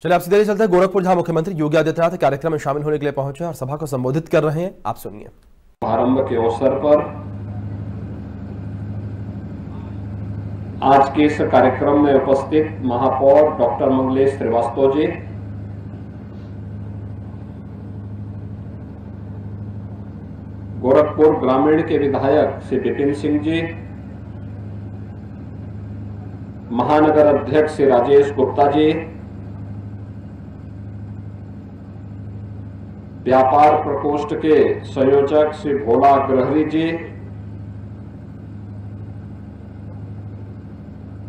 चलिए आपसे देरी चलते हैं गोरखपुर, जहां मुख्यमंत्री योगी आदित्यनाथ कार्यक्रम में शामिल होने के लिए पहुंचे और सभा को संबोधित कर रहे हैं। आप सुनिए। प्रारंभ के अवसर पर आज के इस कार्यक्रम में उपस्थित महापौर डॉक्टर मंगलेश श्रीवास्तव जी, गोरखपुर ग्रामीण के विधायक श्री विपिन सिंह जी, महानगर अध्यक्ष श्री राजेश गुप्ता जी, व्यापार प्रकोष्ठ के संयोजक श्री भोला अग्रहरी जी,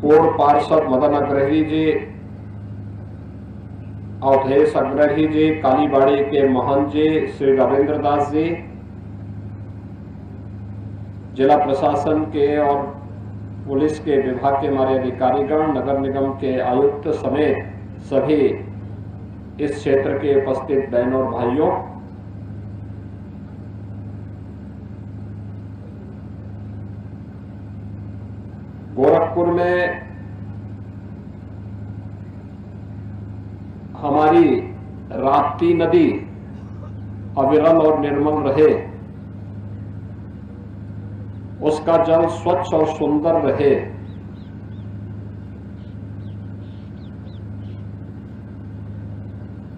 पूर्व पार्षद मदन अग्रहरी जी, अवधेश अग्रहरी जी, कालीबाड़ी के मोहन जी, श्री रविंद्र दास जी, जिला प्रशासन के और पुलिस के विभाग के हमारे अधिकारीगण, नगर निगम के आयुक्त समेत सभी इस क्षेत्र के उपस्थित बहनों और भाइयों, गोरखपुर में हमारी राप्ती नदी अविरल और निर्मल रहे, उसका जल स्वच्छ और सुंदर रहे,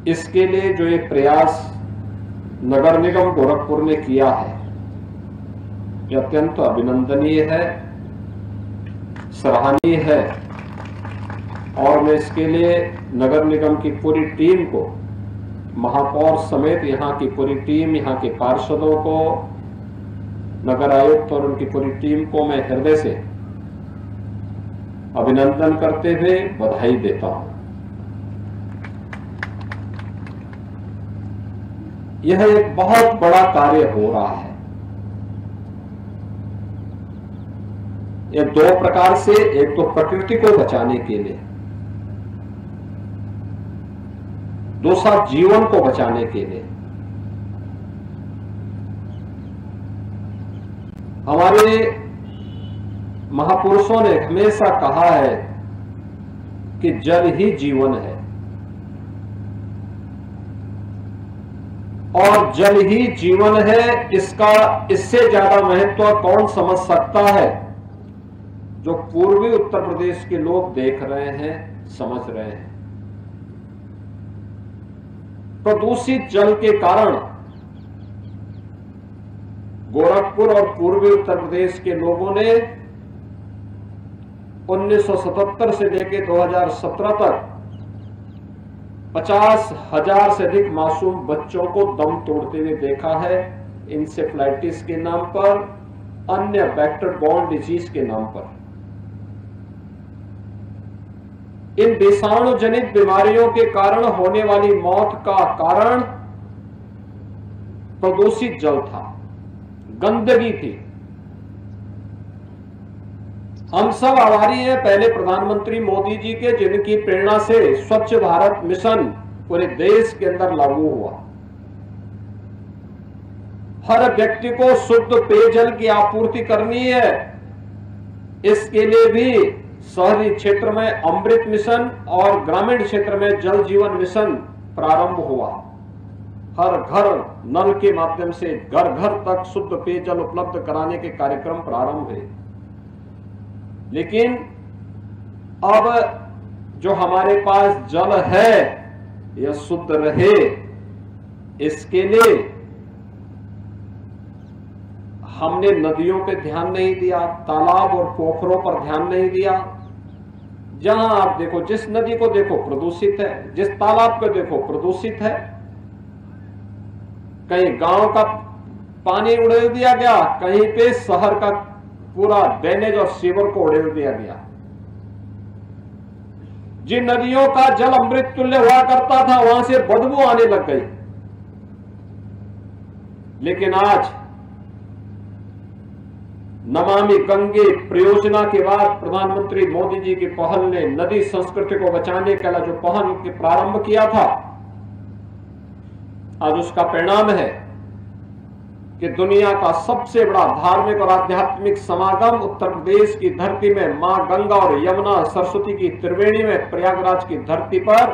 इसके लिए जो एक प्रयास नगर निगम गोरखपुर ने किया है, यह अत्यंत अभिनंदनीय है, सराहनीय है। और मैं इसके लिए नगर निगम की पूरी टीम को, महापौर समेत यहाँ की पूरी टीम, यहाँ के पार्षदों को, नगर आयुक्त और उनकी पूरी टीम को मैं हृदय से अभिनंदन करते हुए बधाई देता हूं। यह एक बहुत बड़ा कार्य हो रहा है। यह दो प्रकार से, एक तो प्रकृति को बचाने के लिए, दूसरा जीवन को बचाने के लिए। हमारे महापुरुषों ने हमेशा कहा है कि जल ही जीवन है और जल ही जीवन है। इसका इससे ज्यादा महत्व कौन समझ सकता है? जो पूर्वी उत्तर प्रदेश के लोग देख रहे हैं, समझ रहे हैं। प्रदूषित जल के कारण गोरखपुर और पूर्वी उत्तर प्रदेश के लोगों ने 1977 से लेकर 2017 तक 50,000 से अधिक मासूम बच्चों को दम तोड़ते हुए देखा है, इंसेफ्लाइटिस के नाम पर, अन्य वेक्टर बॉर्न डिजीज के नाम पर। इन विषाणु जनित बीमारियों के कारण होने वाली मौत का कारण प्रदूषित जल था, गंदगी थी। हम सब आभारी हैं पहले प्रधानमंत्री मोदी जी के, जिनकी प्रेरणा से स्वच्छ भारत मिशन पूरे देश के अंदर लागू हुआ। हर व्यक्ति को शुद्ध पेयजल की आपूर्ति करनी है। इसके लिए भी शहरी क्षेत्र में अमृत मिशन और ग्रामीण क्षेत्र में जल जीवन मिशन प्रारंभ हुआ। हर घर नल के माध्यम से घर घर तक शुद्ध पेयजल उपलब्ध कराने के कार्यक्रम प्रारंभ हुए। लेकिन अब जो हमारे पास जल है यह शुद्ध रहे, इसके लिए हमने नदियों पे ध्यान नहीं दिया, तालाब और पोखरों पर ध्यान नहीं दिया। जहां आप देखो, जिस नदी को देखो प्रदूषित है, जिस तालाब को देखो प्रदूषित है। कहीं गांव का पानी उड़ेल दिया गया, कहीं पे शहर का पूरा ड्रेनेज और सीवर को उड़ेल दिया गया। जिन नदियों का जल अमृत तुल्य हुआ करता था, वहां से बदबू आने लग गई। लेकिन आज नमामि गंगे परियोजना के बाद प्रधानमंत्री मोदी जी की पहल ने नदी संस्कृति को बचाने के लिए जो पहल प्रारंभ किया था, आज उसका परिणाम है कि दुनिया का सबसे बड़ा धार्मिक और आध्यात्मिक समागम उत्तर प्रदेश की धरती में मां गंगा और यमुना सरस्वती की त्रिवेणी में प्रयागराज की धरती पर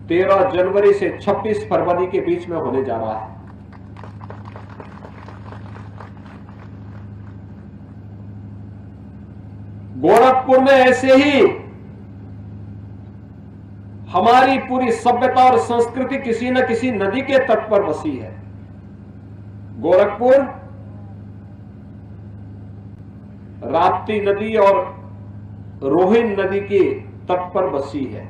13 जनवरी से 26 फरवरी के बीच में होने जा रहा है। गोरखपुर में ऐसे ही हमारी पूरी सभ्यता और संस्कृति किसी न किसी नदी के तट पर बसी है। गोरखपुर राप्ती नदी और रोहिन नदी के तट पर बसी है।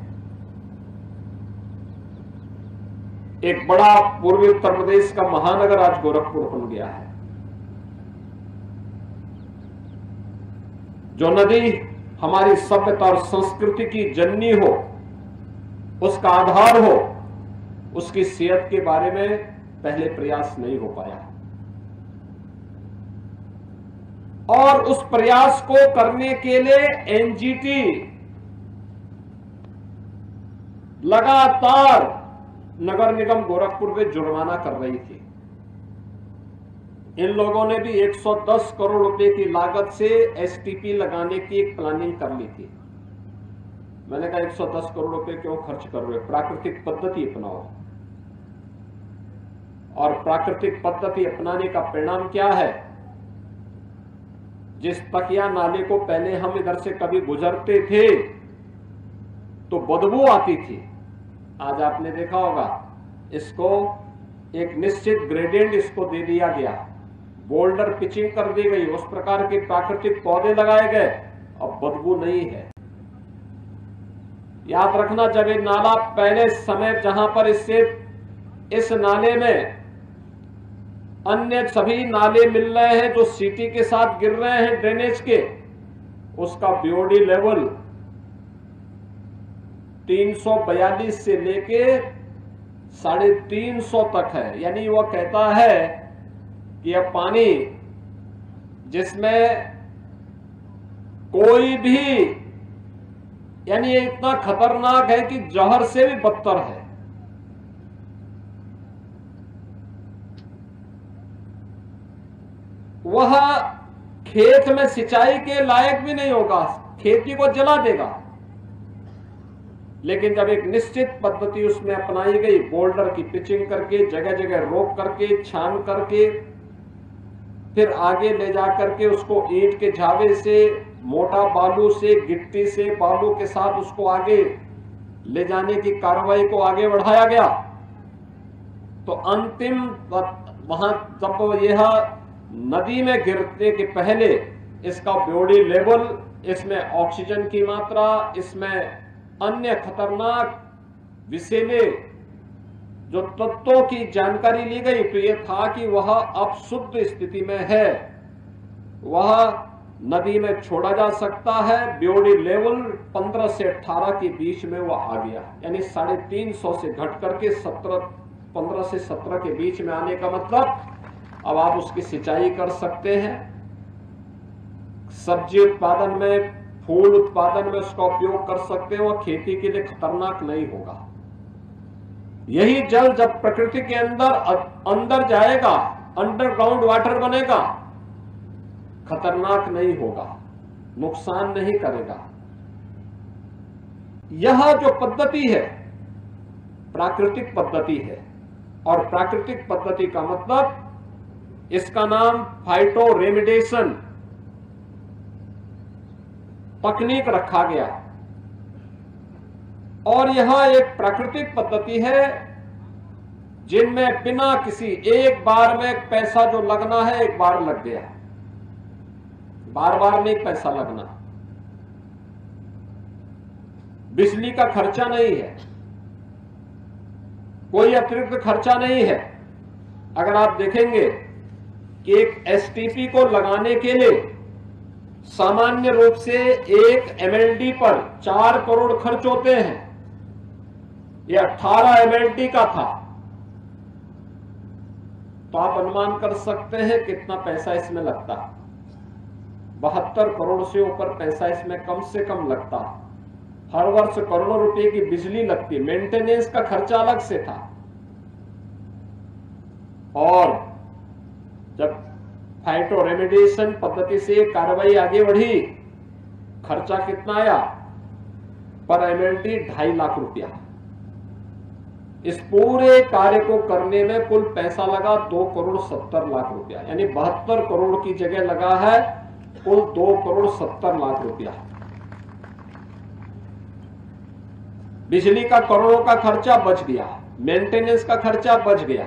एक बड़ा पूर्वी उत्तर प्रदेश का महानगर आज गोरखपुर बन गया है। जो नदी हमारी सभ्यता और संस्कृति की जननी हो, उसका आधार हो, उसकी सेहत के बारे में पहले प्रयास नहीं हो पाया और उस प्रयास को करने के लिए एनजीटी लगातार नगर निगम गोरखपुर में जुर्माना कर रही थी। इन लोगों ने भी 110 करोड़ रुपए की लागत से एसटीपी लगाने की एक प्लानिंग कर ली थी। मैंने कहा 110 करोड़ रुपए क्यों खर्च कर रहे हो, प्राकृतिक पद्धति अपनाओ। और प्राकृतिक पद्धति अपनाने का परिणाम क्या है? जिस तकिया नाले को पहले हम इधर से कभी गुजरते थे तो बदबू आती थी, आज आपने देखा होगा इसको एक निश्चित ग्रेडियंट इसको दे दिया गया, बोल्डर पिचिंग कर दी गई, उस प्रकार के प्राकृतिक पौधे लगाए गए, अब बदबू नहीं है। याद रखना, जब ये नाला पहले समय जहां पर इस नाले में अन्य सभी नाले मिल रहे हैं जो सिटी के साथ गिर रहे हैं ड्रेनेज के, उसका बीओडी लेवल 342 से लेके 350 तक है। यानी वह कहता है कि यह पानी जिसमें कोई भी, यानी ये इतना खतरनाक है कि जहर से भी बदतर है। वह खेत में सिंचाई के लायक भी नहीं होगा, खेती को जला देगा। लेकिन जब एक निश्चित पद्धति उसमें अपनाई गई, बोल्डर की पिचिंग करके, जगह जगह रोक करके, छान करके, फिर आगे ले जा करके उसको ईंट के झावे से, मोटा बालू से, गिट्टी से, बालू के साथ उसको आगे ले जाने की कार्रवाई को आगे बढ़ाया गया, तो अंतिम वहां जब यह नदी में गिरने के पहले इसका बॉडी लेवल, इसमें ऑक्सीजन की मात्रा, इसमें अन्य खतरनाक विषैले जो तत्वों की जानकारी ली गई, तो यह था कि वह अब शुद्ध स्थिति में है, वह नदी में छोड़ा जा सकता है। बॉडी लेवल 15 से 18 के बीच में वह आ गया, यानी 350 से घट करके 15 से 17 के बीच में आने का मतलब अब आप उसकी सिंचाई कर सकते हैं, सब्जी उत्पादन में, फूल उत्पादन में उसका उपयोग कर सकते हैं, वह खेती के लिए खतरनाक नहीं होगा। यही जल जब प्रकृति के अंदर जाएगा, अंडरग्राउंड वाटर बनेगा, खतरनाक नहीं होगा, नुकसान नहीं करेगा। यह जो पद्धति है प्राकृतिक पद्धति है, और प्राकृतिक पद्धति का मतलब इसका नाम फाइटो रेमिडेशन तकनीक रखा गया। और यह एक प्राकृतिक पद्धति है जिनमें बिना किसी, एक बार में पैसा जो लगना है एक बार लग गया, बार बार नहीं पैसा लगना, बिजली का खर्चा नहीं है, कोई अतिरिक्त खर्चा नहीं है। अगर आप देखेंगे कि एक एसटीपी को लगाने के लिए सामान्य रूप से एक एमएलडी पर 4 करोड़ खर्च होते हैं, यह 18 एमएलडी का था, तो आप अनुमान कर सकते हैं कितना पैसा इसमें लगता। 72 करोड़ से ऊपर पैसा इसमें कम से कम लगता। हर वर्ष करोड़ों रुपए की बिजली लगती, मेंटेनेंस का खर्चा अलग से था। और जब फाइटो रेमिडिएशन पद्धति से कार्रवाई आगे बढ़ी, खर्चा कितना आया? पर एमएलडी 2.5 लाख रुपया। इस पूरे कार्य को करने में कुल पैसा लगा 2,70,00,000 रुपया, यानी 72 करोड़ की जगह लगा है कुल 2,70,00,000 रुपया। बिजली का करोड़ों का खर्चा बच गया, मेंटेनेंस का खर्चा बच गया।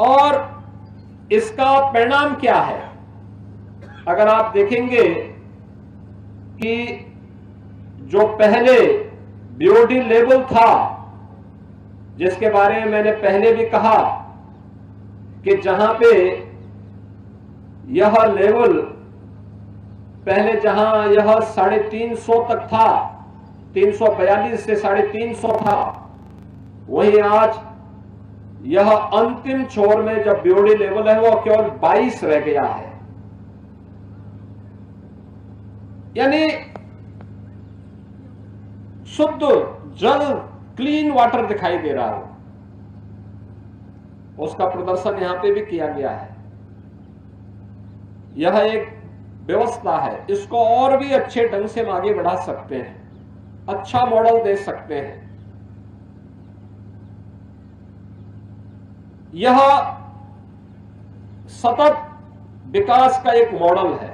और इसका परिणाम क्या है? अगर आप देखेंगे कि जो पहले बीओडी लेवल था, जिसके बारे में मैंने पहले भी कहा कि जहां पे यह लेवल पहले जहां यह 350 तक था, 342 से 350 था, वहीं आज यह अंतिम छोर में जब बीओडी लेवल है वो केवल 22 रह गया है। यानी शुद्ध जल, क्लीन वाटर दिखाई दे रहा है। उसका प्रदर्शन यहां पे भी किया गया है। यह एक व्यवस्था है, इसको और भी अच्छे ढंग से हम आगे बढ़ा सकते हैं, अच्छा मॉडल दे सकते हैं। यह सतत विकास का एक मॉडल है,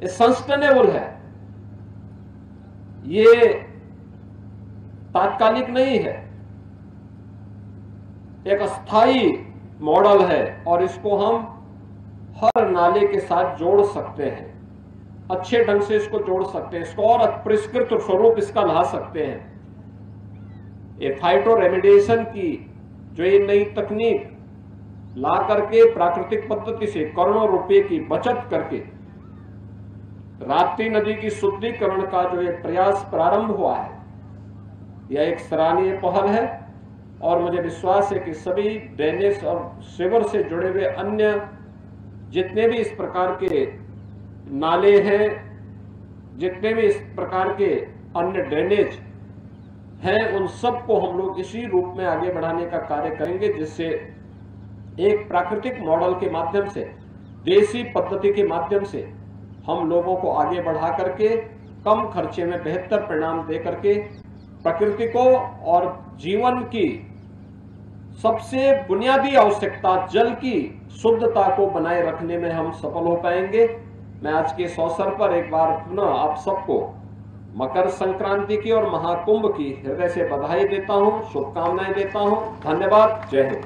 ये सस्टेनेबल है, ये तात्कालिक नहीं है, एक अस्थाई मॉडल है और इसको हम हर नाले के साथ जोड़ सकते हैं, अच्छे ढंग से इसको जोड़ सकते हैं, इसको और परिष्कृत स्वरूप इसका ला सकते हैं। ये फाइटो रेमिडिएशन की जो ये नई तकनीक ला करके प्राकृतिक पद्धति से करोड़ों रुपए की बचत करके राप्ती नदी की शुद्धिकरण का जो ये प्रयास प्रारंभ हुआ है, यह एक सराहनीय पहल है। और मुझे विश्वास है कि सभी ड्रेनेज और सीवर से जुड़े हुए अन्य जितने भी इस प्रकार के नाले हैं, जितने भी इस प्रकार के अन्य ड्रेनेज हैं, उन सबको हम लोग इसी रूप में आगे बढ़ाने का कार्य करेंगे, जिससे एक प्राकृतिक मॉडल के माध्यम से, देसी पद्धति के माध्यम से हम लोगों को आगे बढ़ा करके कम खर्चे में बेहतर परिणाम दे करके प्रकृति को और जीवन की सबसे बुनियादी आवश्यकता जल की शुद्धता को बनाए रखने में हम सफल हो पाएंगे। मैं आज के इस अवसर पर एक बार पुनः आप सबको मकर संक्रांति की और महाकुंभ की हृदय से बधाई देता हूं, शुभकामनाएं देता हूं। धन्यवाद। जय हिंद।